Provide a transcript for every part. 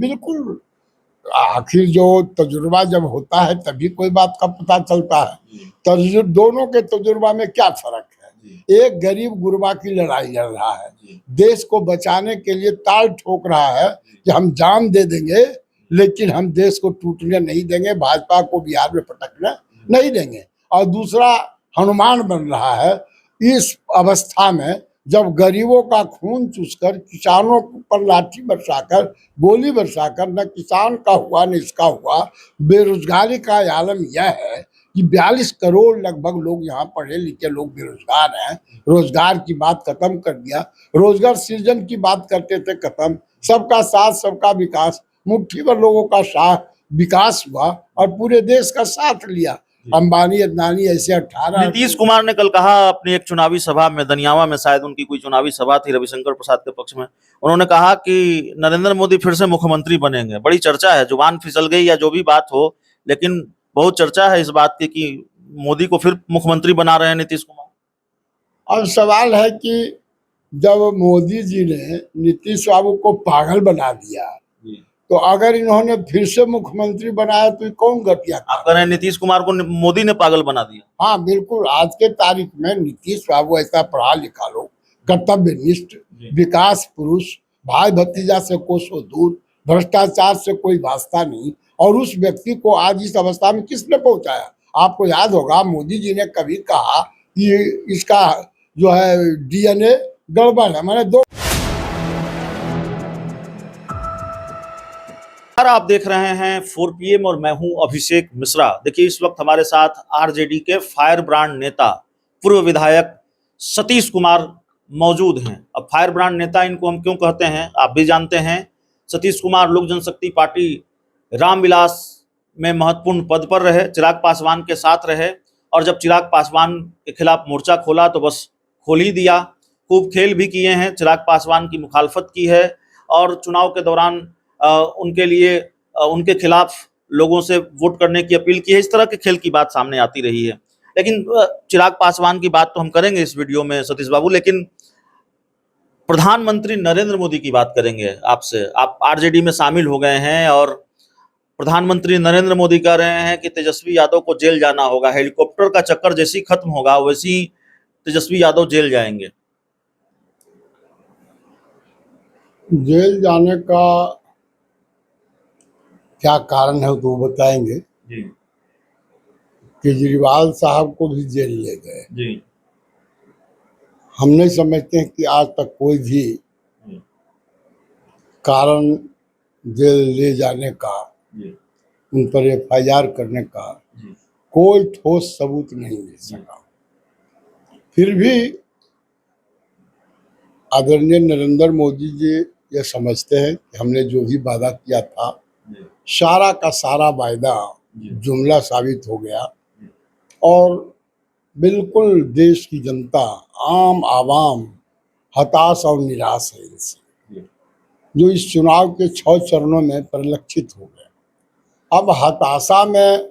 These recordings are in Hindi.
बिल्कुल। आखिर जो तजुर्बा जब होता है तभी कोई बात का पता चलता है। दोनों के तजुर्बा में क्या फर्क है? एक गरीब गुरबा की लड़ाई लड़ रहा है, देश को बचाने के लिए ताल ठोक रहा है कि हम जान दे देंगे लेकिन हम देश को टूटने नहीं देंगे, भाजपा को बिहार में पटकने नहीं देंगे। और दूसरा हनुमान बन रहा है इस अवस्था में जब गरीबों का खून चूसकर, किसानों पर लाठी बरसाकर, गोली बरसाकर, न किसान का हुआ न इसका हुआ। बेरोजगारी का आलम यह है कि 42 करोड़ लगभग लोग यहाँ पढ़े लिखे लोग बेरोजगार हैं। रोजगार की बात खत्म कर दिया, रोजगार सृजन की बात करते थे, खत्म। सबका साथ सबका विकास, मुट्ठी भर लोगों का साथ विकास हुआ और पूरे देश का साथ लिया। अंबानी अदनानी ऐसे 18। नीतीश कुमार ने कल कहा अपनी एक चुनावी सभा में, दनियावा में शायद उनकी कोई चुनावी सभा थी रविशंकर प्रसाद के पक्ष में, उन्होंने कहा कि नरेंद्र मोदी फिर से मुख्यमंत्री बनेंगे। बड़ी चर्चा है, जुबान फिसल गई या जो भी बात हो, लेकिन बहुत चर्चा है इस बात की कि मोदी को फिर मुख्यमंत्री बना रहे हैं नीतीश कुमार। अब सवाल है कि जब मोदी जी ने नीतीश बाबू को पागल बना दिया तो अगर इन्होंने फिर से मुख्यमंत्री बनाया तो कौन गतिया? आप कह रहे हैं नीतीश कुमार को मोदी ने पागल बना दिया? हाँ बिल्कुल। आज के तारीख में नीतीश बाबू ऐसा पढ़ा लिखा लोग, कर्तव्यनिष्ठ, विकास पुरुष, भाई भतीजा से कोसों दूर, भ्रष्टाचार से कोई वास्ता नहीं। और उस व्यक्ति को आज इस अवस्था में किसने पहुंचाया? आपको याद होगा मोदी जी ने कभी कहा कि इसका जो है DNA गड़बड़ है। मैंने दो। आप देख रहे हैं 4 PM और मैं हूं अभिषेक मिश्रा। देखिए इस वक्त हमारे साथ आरजेडी के फायर ब्रांड नेता, पूर्व विधायक सतीश कुमार मौजूद हैं। अब फायर ब्रांड नेता इनको हम क्यों कहते हैं आप भी जानते हैं। सतीश कुमार लोक जनशक्ति पार्टी रामविलास में महत्वपूर्ण पद पर रहे, चिराग पासवान के साथ रहे, और जब चिराग पासवान के खिलाफ मोर्चा खोला तो बस खोल ही दिया। खूब खेल भी किए हैं, चिराग पासवान की मुखालफत की है और चुनाव के दौरान उनके लिए उनके खिलाफ लोगों से वोट करने की अपील की है। इस तरह के खेल की बात सामने आती रही है। लेकिन चिराग पासवान की बात तो हम करेंगे इस वीडियो में सतीश बाबू, लेकिन प्रधानमंत्री नरेंद्र मोदी की बात करेंगे आपसे। आप आरजेडी में शामिल हो गए हैं और प्रधानमंत्री नरेंद्र मोदी कह रहे हैं कि तेजस्वी यादव को जेल जाना होगा। हेलीकॉप्टर का चक्कर जैसे ही खत्म होगा वैसे ही तेजस्वी यादव जेल जाएंगे। जेल जाने का क्या कारण है तो बताएंगे। केजरीवाल साहब को भी जेल ले गए। हम नहीं समझते हैं कि आज तक कोई भी कारण जेल ले जाने का, उन पर FIR करने का कोई ठोस सबूत नहीं मिल सका। फिर भी आदरणीय नरेंद्र मोदी जी ये समझते हैं कि हमने जो भी वादा किया था सारा का सारा वायदा जुमला साबित हो गया और बिल्कुल देश की जनता, आम आवाम हताश और निराश है इनसे, जो इस चुनाव के 6 चरणों में परिलक्षित हो गया। अब हताशा में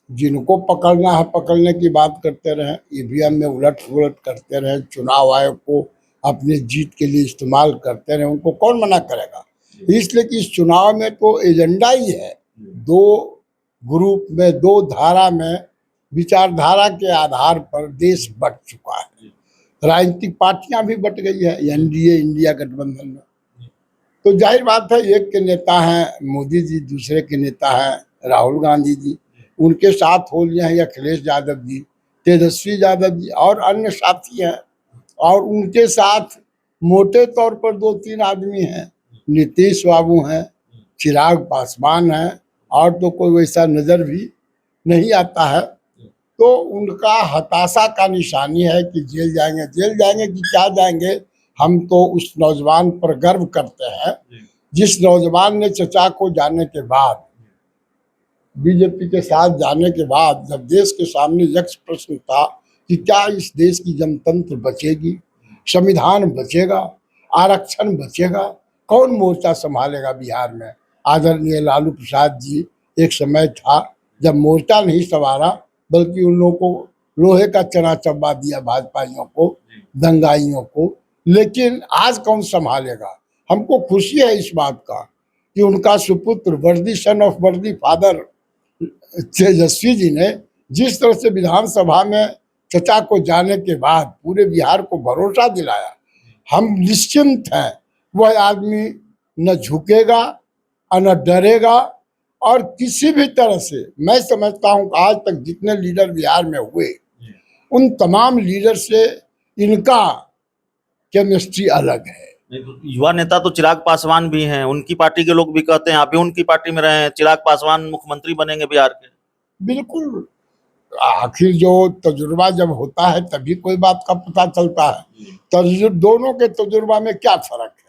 जिनको पकड़ना है पकड़ने की बात करते रहे, EVM में उलट पुलट करते रहे, चुनाव आयोग को अपनी जीत के लिए इस्तेमाल करते रहे, उनको कौन मना करेगा। इसलिए कि इस चुनाव में तो एजेंडा ही है, 2 ग्रुप में, 2 धारा में, विचारधारा के आधार पर देश बट चुका है। राजनीतिक पार्टियां भी बट गई है NDA इंडिया गठबंधन में। तो जाहिर बात है एक के नेता हैं मोदी जी, दूसरे के नेता हैं राहुल गांधी जी, उनके साथ हो लिए हैं अखिलेश यादव जी, तेजस्वी यादव जी और अन्य साथी हैं। और उनके साथ मोटे तौर पर 2-3 आदमी हैं, नीतीश बाबू हैं, चिराग पासवान हैं, और तो कोई वैसा नजर भी नहीं आता है। तो उनका हताशा का निशानी है कि जेल जाएंगे। जेल जाएंगे कि क्या जाएंगे, हम तो उस नौजवान पर गर्व करते हैं जिस नौजवान ने चचा को जाने के बाद, बीजेपी के साथ जाने के बाद, जब देश के सामने यक्ष प्रश्न था कि क्या इस देश की जनतंत्र बचेगी, संविधान बचेगा, आरक्षण बचेगा, कौन मोर्चा संभालेगा बिहार में। आदरणीय लालू प्रसाद जी एक समय था जब मोर्चा नहीं संभाला बल्कि उन लोगों को लोहे का चना चबा दिया, भाजपाइयों को, दंगाइयों को। लेकिन आज कौन संभालेगा। हमको खुशी है इस बात का कि उनका सुपुत्र वर्दी सन ऑफ वर्दी फादर तेजस्वी जी ने जिस तरह से विधानसभा में चचा को जाने के बाद पूरे बिहार को भरोसा दिलाया, हम निश्चिंत हैं वह आदमी न झुकेगा और न डरेगा। और किसी भी तरह से मैं समझता हूँ कि आज तक जितने लीडर बिहार में हुए उन तमाम लीडर से इनका केमिस्ट्री अलग है। युवा नेता तो चिराग पासवान भी हैं, उनकी पार्टी के लोग भी कहते हैं आप भी उनकी पार्टी में रहे हैं, चिराग पासवान मुख्यमंत्री बनेंगे बिहार के। बिल्कुल, आखिर जो तजुर्बा जब होता है तभी कोई बात का पता चलता है। दोनों के तजुर्बा में क्या फर्क है?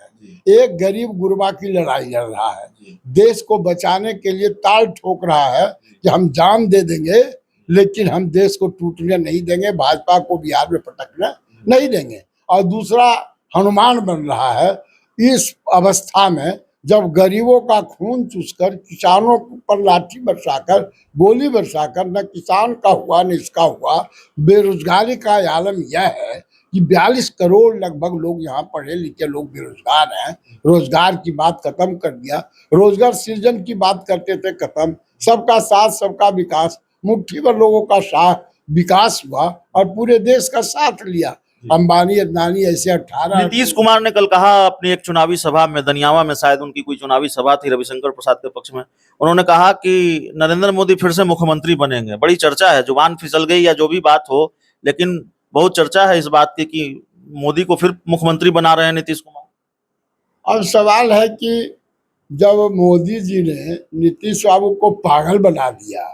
एक गरीब गुरबा की लड़ाई लड़ रहा है, देश को बचाने के लिए ताल ठोक रहा है कि हम जान दे देंगे लेकिन हम देश को टूटने नहीं देंगे, भाजपा को बिहार में पटकने नहीं देंगे। और दूसरा हनुमान बन रहा है इस अवस्था में जब गरीबों का खून चूसकर किसानों पर लाठी बरसाकर गोली बरसाकर न किसान का हुआ न इसका हुआ। बेरोजगारी का आलम यह है कि 42 करोड़ लगभग लोग यहाँ पढ़े लिखे लोग बेरोजगार हैं। रोजगार की बात खत्म कर दिया, रोजगार सृजन की बात करते थे खत्म। सबका साथ सबका विकास, मुट्ठी भर लोगों का साथ विकास हुआ और पूरे देश का साथ लिया। अंबानी अदनानी ऐसे 18। नीतीश कुमार ने कल कहा अपनी एक चुनावी सभा में, दनियावा में शायद उनकी कोई चुनावी सभा थी रविशंकर प्रसाद के पक्ष में, उन्होंने कहा कि नरेंद्र मोदी फिर से मुख्यमंत्री बनेंगे। बड़ी चर्चा है, जुबान फिसल गई या जो भी बात हो, लेकिन बहुत चर्चा है इस बात की कि मोदी को फिर मुख्यमंत्री बना रहे हैं नीतीश कुमार। अब सवाल है कि जब मोदी जी ने नीतीश बाबू को पागल बना दिया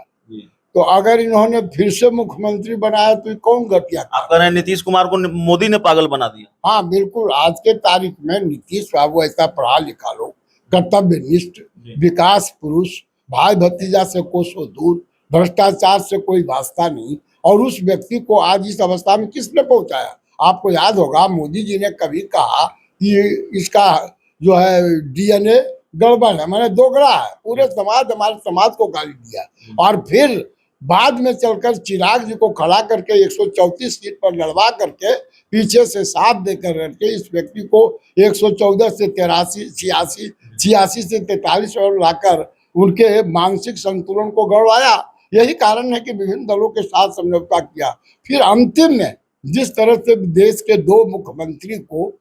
तो अगर इन्होंने फिर से मुख्यमंत्री बनाया तो कौन घटिया? आप कह रहे हैं नीतीश कुमार को मोदी ने पागल बना दिया? हाँ बिल्कुल, आज के तारीख में नीतीश बाबू ऐसा पढ़ा लिखा लोग, कर्तव्यनिष्ठ, विकास पुरुष, भाई भतीजा से कोसों दूर, भ्रष्टाचार से कोई वास्ता नहीं। और उस व्यक्ति को आज इस अवस्था में किसने पहुंचाया? आपको याद होगा मोदी जी ने कभी कहा कि इसका जो है डीएनए गड़बड़ है, मैंने दोगला है, पूरे समाज हमारे समाज को गाली दिया। और फिर बाद में चलकर चिराग जी को खड़ा करके 134 सीट पर लड़वा करके पीछे से साथ देकर करके इस व्यक्ति को 114 से 83, 86 से 43 और लाकर उनके मानसिक संतुलन को गड़वाया। यही कारण है कि विभिन्न दलों के साथ समझौता किया। फिर अंतिम में जिस तरह से देश के 2 मुख्यमंत्री को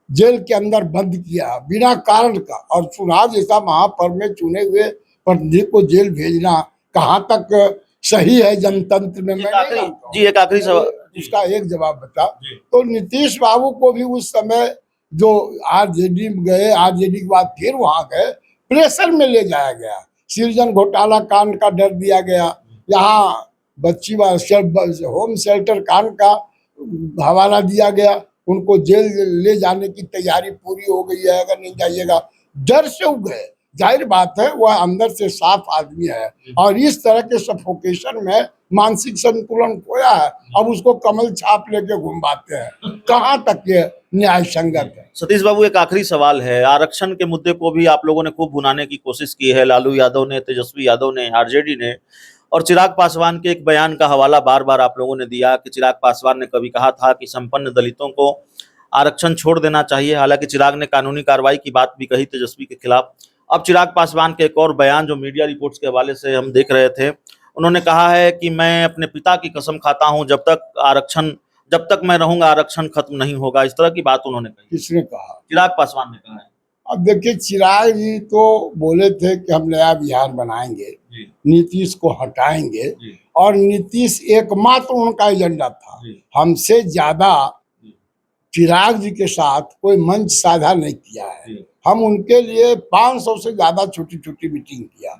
जेल के अंदर बंद किया बिना कारण का, और चुनाव जैसा महापर्व में चुने हुए प्रतिनिधि को जेल भेजना कहाँ तक सही है जनतंत्र में? एक आखिरी सवाल, इसका एक जवाब बता। तो नीतीश बाबू को भी उस समय जो आरजेडी में गए, आरजेडी के बाद फिर वहां गए, प्रेशर में ले जाया गया, सृजन घोटाला कांड का डर दिया गया, यहाँ बच्ची होम शेल्टर कांड का हवाला दिया गया, उनको जेल ले जाने की तैयारी पूरी हो गई है, अगर नहीं जाइएगा, डर से उग गए। जाहिर बात है वह अंदर से साफ आदमी है और इस तरह के सफोकेशन में मानसिक संतुलन खोया है। अब उसको कमल छाप लेके घुमाते हैं, कहाँ तक ये न्याय संगत है? सतीश बाबू, एक आखिरी सवाल है, आरक्षण के मुद्दे को भी आप लोगों ने खूब भुनाने की कोशिश की है, लालू यादव ने, तेजस्वी यादव ने, आरजेडी ने, और चिराग पासवान के एक बयान का हवाला बार बार आप लोगों ने दिया कि चिराग पासवान ने कभी कहा था कि संपन्न दलितों को आरक्षण छोड़ देना चाहिए। हालांकि चिराग ने कानूनी कार्रवाई की बात भी कही तेजस्वी के खिलाफ। अब चिराग पासवान के एक और बयान जो मीडिया रिपोर्ट्स के हवाले से हम देख रहे थे, उन्होंने कहा है कि मैं अपने पिता की कसम खाता हूं जब तक मैं रहूंगा आरक्षण खत्म नहीं होगा। इस तरह की बात उन्होंने कही। किसने कहा? चिराग पासवान ने कहा है। अब देखिए, चिराग जी तो बोले थे कि हम नया बिहार बनाएंगे, नीतीश को हटाएंगे, और नीतीश एकमात्र उनका एजेंडा था। हमसे ज्यादा चिराग जी के साथ कोई मंच साझा नहीं किया है। हम उनके लिए 500 से ज्यादा छोटी छोटी मीटिंग किया।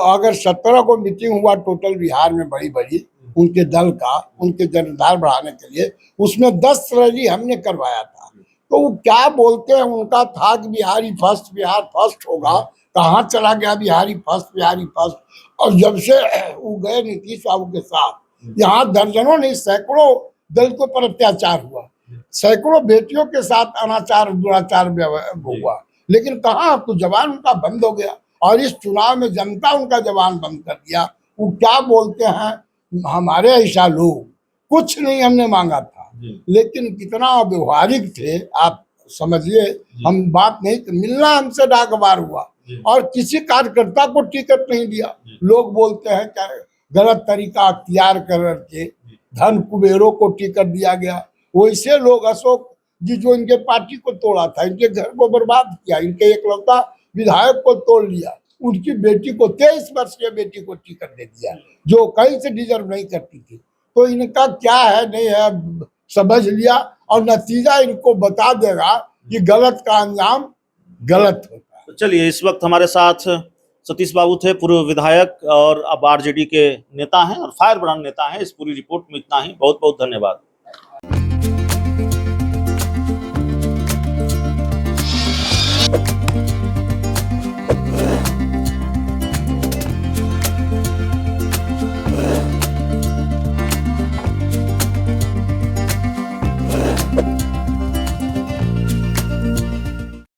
अगर 17 को मीटिंग हुआ टोटल बिहार में बड़ी बड़ी उनके दल का, उनके जनधार बढ़ाने के लिए, उसमें 10 रैली हमने करवाया था। तो वो क्या बोलते हैं, उनका था कि बिहारी फर्स्ट, बिहार फर्स्ट होगा। कहाँ चला गया बिहारी फर्स्ट, बिहारी फर्स्ट? और जब से वो गए नीतीश बाबू के साथ, यहाँ दर्जनों नहीं सैकड़ों दलितों पर अत्याचार हुआ, सैकड़ों बेटियों के साथ अनाचार दुराचार हुआ, लेकिन कहाँ, अब तो जवान उनका बंद हो गया। और इस चुनाव में जनता उनका जवान बंद कर दिया। वो क्या बोलते हैं, हमारे ऐसा लोग कुछ नहीं हमने मांगा था, लेकिन कितना व्यवहारिक थे आप समझिए। हम बात नहीं, मिलना हमसे नागवार हुआ, और किसी कार्यकर्ता को टिकट नहीं दिया। लोग बोलते हैं क्या गलत तरीका अख्तियार करके धन कुबेरों को टिकट दिया गया। वैसे लोग अशोक जी जो इनके पार्टी को तोड़ा था, इनके घर को बर्बाद किया, इनके एकलौता विधायक को तोड़ लिया, उनकी बेटी को 23 वर्षीय बेटी को टिकट दे दिया जो कहीं से डिजर्व नहीं करती थी। तो इनका क्या है नहीं है समझ लिया, और नतीजा इनको बता देगा कि गलत का अंजाम गलत होता है। तो चलिए, इस वक्त हमारे साथ सतीश बाबू थे, पूर्व विधायक और अब आरजेडी के नेता हैं और फायर ब्रांड नेता हैं। इस पूरी रिपोर्ट में इतना ही। बहुत बहुत धन्यवाद।